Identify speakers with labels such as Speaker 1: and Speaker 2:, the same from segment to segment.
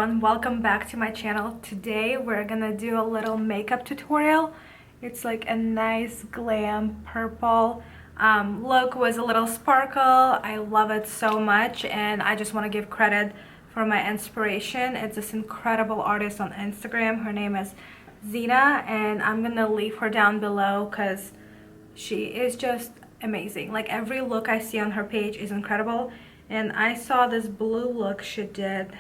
Speaker 1: everyone, welcome back to my channel. Today we're gonna do a little makeup tutorial. It's like a nice glam purple look with a little sparkle. I love it so much and I just want to give credit for my inspiration. It's this incredible artist on Instagram. Her name is Zena and I'm gonna leave her down below because she is just amazing. Like every look I see on her page is incredible. And I saw this blue look she did.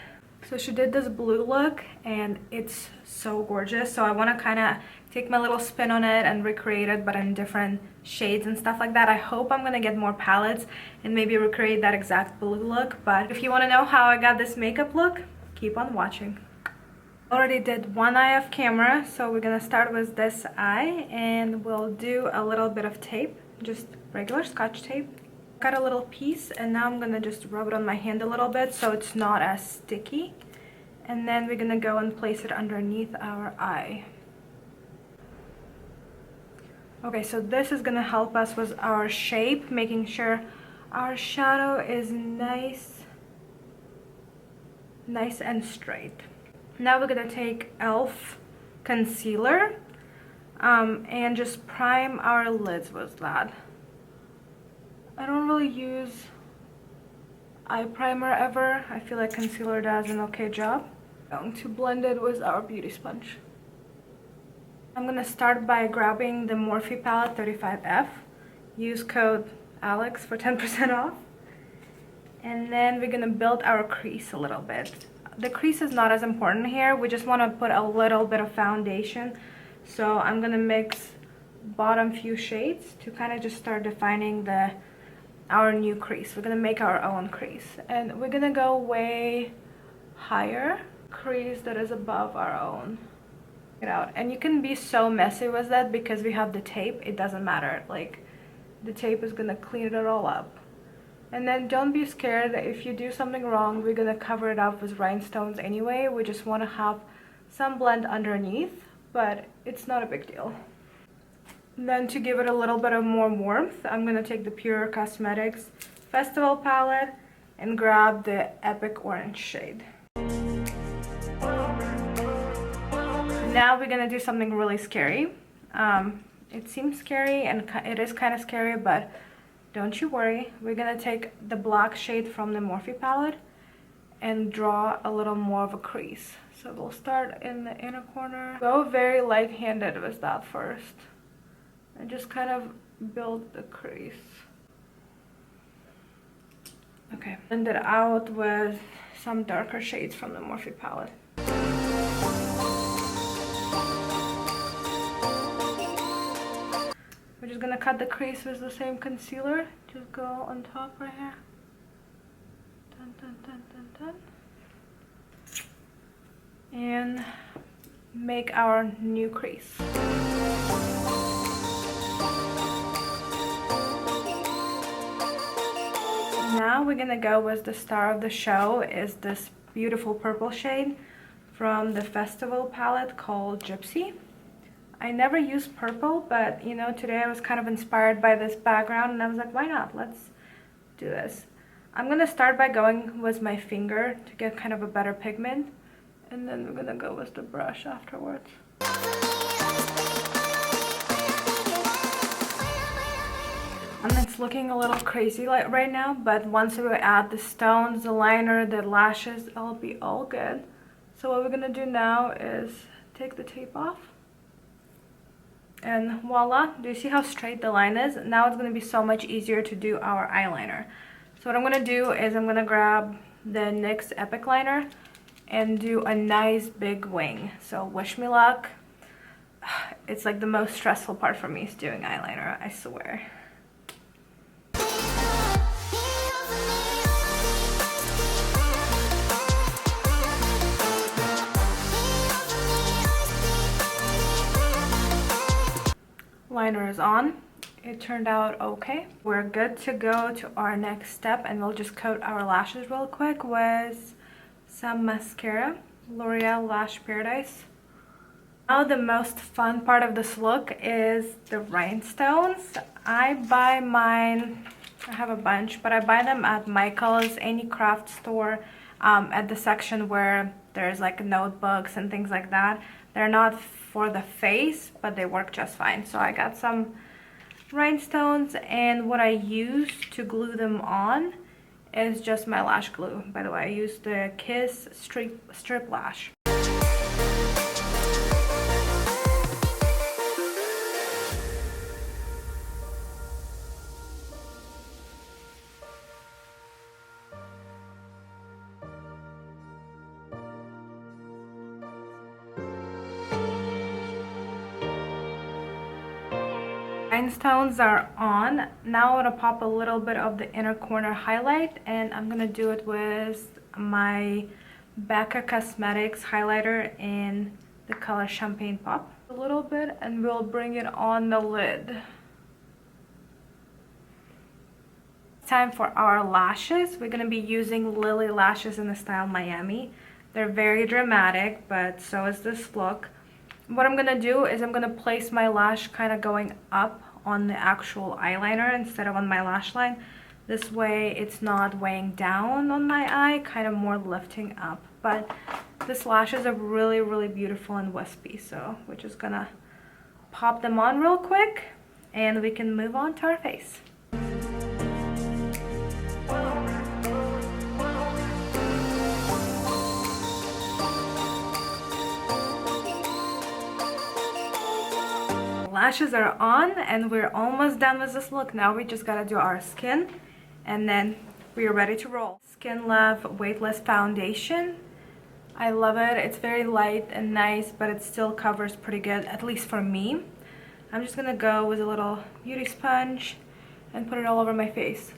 Speaker 1: So she did this blue look and it's so gorgeous. So I want to kind of take my little spin on it and recreate it, but in different shades and stuff like that. I hope I'm going to get more palettes and maybe recreate that exact blue look. But if you want to know how I got this makeup look, keep on watching. Already did one eye off camera, so we're going to start with this eye and we'll do a little bit of tape, just regular Scotch tape. Got a little piece and now I'm gonna just rub it on my hand a little bit so it's not as sticky, and then we're gonna go and place it underneath our eye. Okay, so this is gonna help us with our shape, making sure our shadow is nice and straight. Now we're gonna take e.l.f. concealer and just prime our lids with that. I don't really use eye primer ever. I feel like concealer does an okay job. I'm going to blend it with our beauty sponge. I'm going to start by grabbing the Morphe palette 35F. Use code ALEX for 10% off. And then we're going to build our crease a little bit. The crease is not as important here. We just want to put a little bit of foundation. So I'm going to mix bottom few shades to kind of just start defining our new crease. We're gonna make our own crease and we're gonna go way higher crease that is above our own. Get out. And you can be so messy with that because we have the tape. It doesn't matter, like the tape is gonna clean it all up. And then don't be scared if you do something wrong. We're gonna cover it up with rhinestones anyway. We just want to have some blend underneath, but it's not a big deal. Then to give it a little bit of more warmth, I'm going to take the Pure Cosmetics Festival palette and grab the Epic Orange shade. Now we're going to do something really scary. It seems scary and it is kind of scary, but don't you worry. We're going to take the black shade from the Morphe palette and draw a little more of a crease. So we'll start in the inner corner. Go very light-handed with that first. And just kind of build the crease. Okay, blend it out with some darker shades from the Morphe palette. We're just gonna cut the crease with the same concealer. Just go on top right here. Dun, dun, dun, dun, dun. And make our new crease. Now we're gonna go with the star of the show, is this beautiful purple shade from the Festival palette called Gypsy. I never use purple, but you know, today I was kind of inspired by this background and I was like, why not? Let's do this. I'm gonna start by going with my finger to get kind of a better pigment, and then we're gonna go with the brush afterwards. And it's looking a little crazy like right now, but once we add the stones, the liner, the lashes, it'll be all good. So what we're gonna do now is take the tape off. And voila, do you see how straight the line is? Now it's gonna be so much easier to do our eyeliner. So what I'm gonna do is I'm gonna grab the NYX Epic Liner and do a nice big wing. So wish me luck. It's like the most stressful part for me is doing eyeliner, I swear. Liner is on. It turned out okay. We're good to go to our next step, and we'll just coat our lashes real quick with some mascara, L'Oreal Lash Paradise. Now the most fun part of this look is the rhinestones. I buy mine, I have a bunch, but I buy them at Michael's, any craft store, at the section where there's like notebooks and things like that. They're not for the face, but they work just fine. So I got some rhinestones, and what I use to glue them on is just my lash glue. By the way, I use the Kiss strip lash. Rhinestones are on. Now I'm gonna pop a little bit of the inner corner highlight, and I'm gonna do it with my Becca Cosmetics highlighter in the color Champagne Pop. A little bit, and we'll bring it on the lid. Time for our lashes. We're gonna be using Lilly lashes in the style Miami. They're very dramatic, but so is this look. What I'm gonna do is I'm gonna place my lash kind of going up on the actual eyeliner instead of on my lash line. This way it's not weighing down on my eye, kind of more lifting up. But these lashes are really, really beautiful and wispy, so we're just gonna pop them on real quick and we can move on to our face. Lashes are on and we're almost done with this look. Now we just gotta do our skin and then we are ready to roll. Skin Love Weightless foundation. I love it. It's very light and nice, but it still covers pretty good, at least for me. I'm just gonna go with a little beauty sponge and put it all over my face.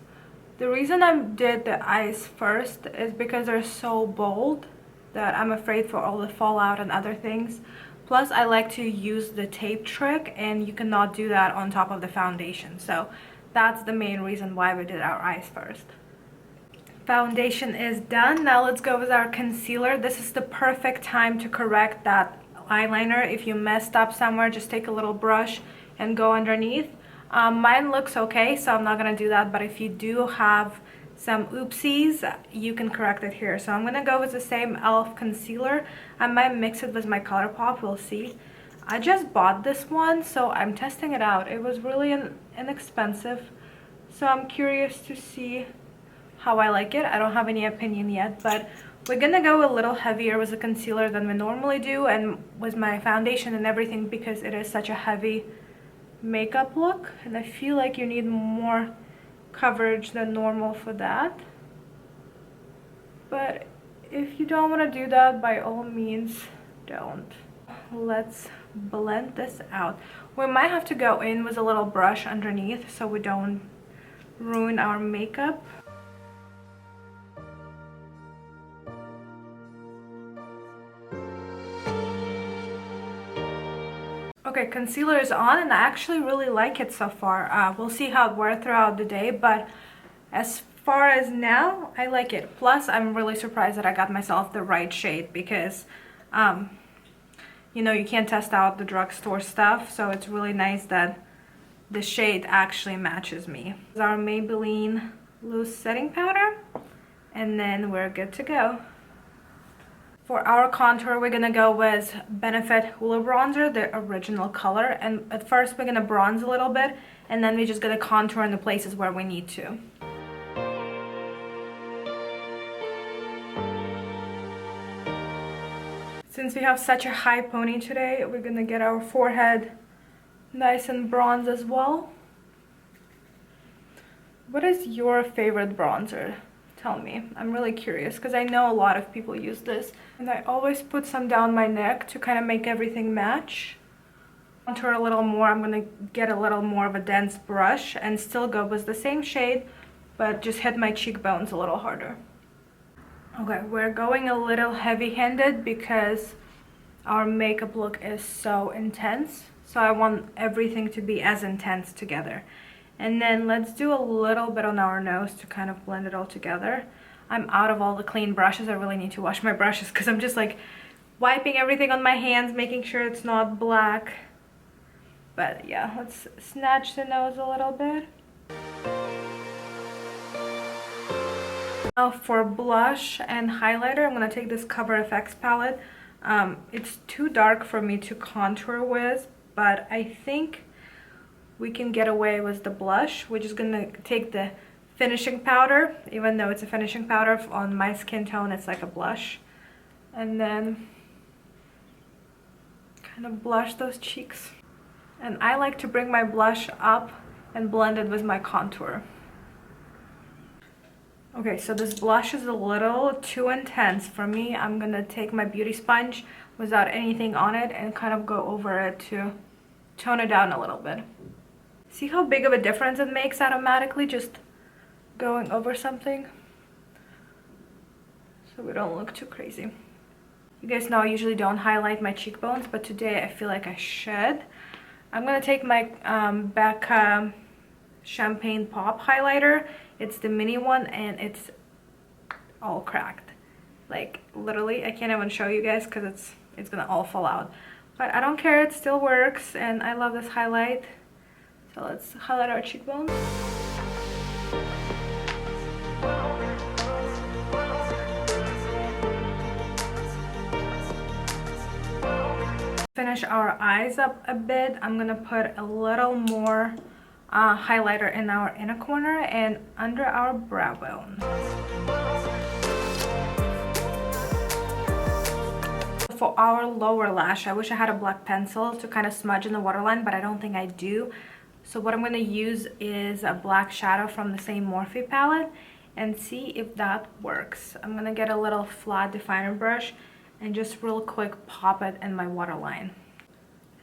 Speaker 1: The reason I did the eyes first is because they're so bold that I'm afraid for all the fallout and other things. Plus, I like to use the tape trick, and you cannot do that on top of the foundation. So that's the main reason why we did our eyes first. Foundation is done. Now let's go with our concealer. This is the perfect time to correct that eyeliner. If you messed up somewhere, just take a little brush and go underneath. Mine looks okay, so I'm not gonna do that, but if you do have some oopsies, you can correct it here. So I'm gonna go with the same e.l.f. concealer. I might mix it with my ColourPop, we'll see. I just bought this one, so I'm testing it out. It was really inexpensive, so I'm curious to see how I like it. I don't have any opinion yet, but we're gonna go a little heavier with the concealer than we normally do and with my foundation and everything, because it is such a heavy makeup look and I feel like you need more coverage than normal for that. But if you don't want to do that, by all means don't. Let's blend this out. We might have to go in with a little brush underneath so we don't ruin our makeup. Okay, concealer is on and I actually really like it so far. We'll see how it wears throughout the day, but as far as now, I like it. Plus, I'm really surprised that I got myself the right shade because, you know, you can't test out the drugstore stuff, so it's really nice that the shade actually matches me. This is our Maybelline loose setting powder, and then we're good to go. For our contour, we're gonna go with Benefit Hoola bronzer, the original color. And at first, we're gonna bronze a little bit, and then we're just gonna contour in the places where we need to. Since we have such a high pony today, we're gonna get our forehead nice and bronze as well. What is your favorite bronzer? Tell me. I'm really curious because I know a lot of people use this. And I always put some down my neck to kind of make everything match. Contour a little more. I'm going to get a little more of a dense brush and still go with the same shade, but just hit my cheekbones a little harder. Okay, we're going a little heavy-handed because our makeup look is so intense. So I want everything to be as intense together. And then let's do a little bit on our nose to kind of blend it all together. I'm out of all the clean brushes. I really need to wash my brushes because I'm just like wiping everything on my hands, making sure it's not black. But yeah, let's snatch the nose a little bit. Now for blush and highlighter, I'm going to take this Cover FX palette. It's too dark for me to contour with, but I think we can get away with the blush. We're just going to take the finishing powder, even though it's a finishing powder. On my skin tone, it's like a blush. And then kind of blush those cheeks. And I like to bring my blush up and blend it with my contour. Okay, so this blush is a little too intense for me. I'm gonna take my beauty sponge without anything on it and kind of go over it to tone it down a little bit. See how big of a difference it makes automatically just going over something? So we don't look too crazy. You guys know I usually don't highlight my cheekbones, but today I feel like I should. I'm gonna take my Becca Champagne Pop highlighter. It's the mini one and it's all cracked. Like literally, I can't even show you guys because it's gonna all fall out. But I don't care, it still works and I love this highlight. So let's highlight our cheekbones. Finish our eyes up a bit. I'm gonna put a little more highlighter in our inner corner and under our brow bone. For our lower lash, I wish I had a black pencil to kind of smudge in the waterline, but I don't think I do. So what I'm going to use is a black shadow from the same Morphe palette and see if that works. I'm going to get a little flat definer brush and just real quick pop it in my waterline.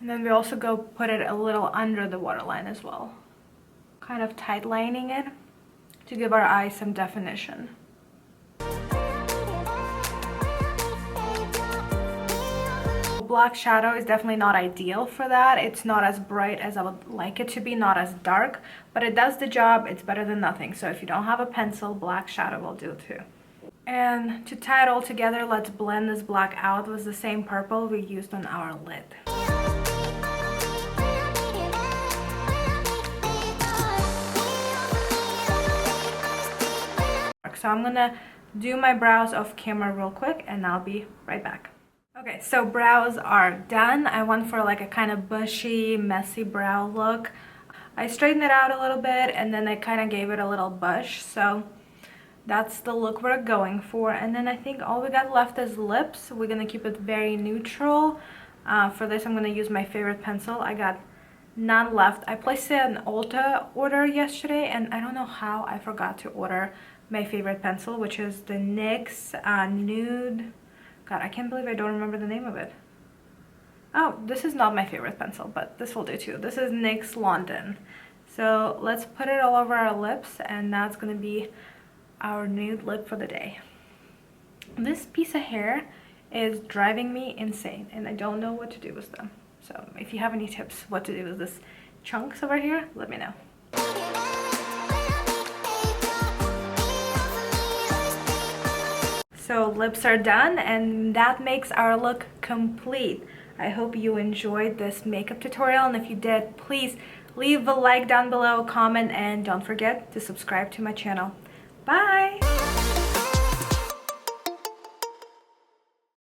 Speaker 1: And then we also go put it a little under the waterline as well. Kind of tight lining it to give our eyes some definition. Black shadow is definitely not ideal for that. It's not as bright as I would like it to be, not as dark, but it does the job. It's better than nothing. So if you don't have a pencil, black shadow will do too. And to tie it all together, let's blend this black out with the same purple we used on our lid. So I'm gonna do my brows off camera real quick and I'll be right back. Okay, so brows are done. I went for like a kind of bushy, messy brow look. I straightened it out a little bit and then I kind of gave it a little bush. So that's the look we're going for. And then I think all we got left is lips. We're gonna keep it very neutral. For this, I'm gonna use my favorite pencil. I got none left. I placed an Ulta order yesterday and I don't know how I forgot to order my favorite pencil, which is the NYX Nude. God, I can't believe I don't remember the name of it. Oh, this is not my favorite pencil, but this will do too. This is NYX London. So let's put it all over our lips and that's gonna be our nude lip for the day. This piece of hair is driving me insane and I don't know what to do with them. So if you have any tips what to do with this chunks over here, let me know. So lips are done and that makes our look complete. I hope you enjoyed this makeup tutorial and if you did, please leave a like down below, comment, and don't forget to subscribe to my channel. Bye!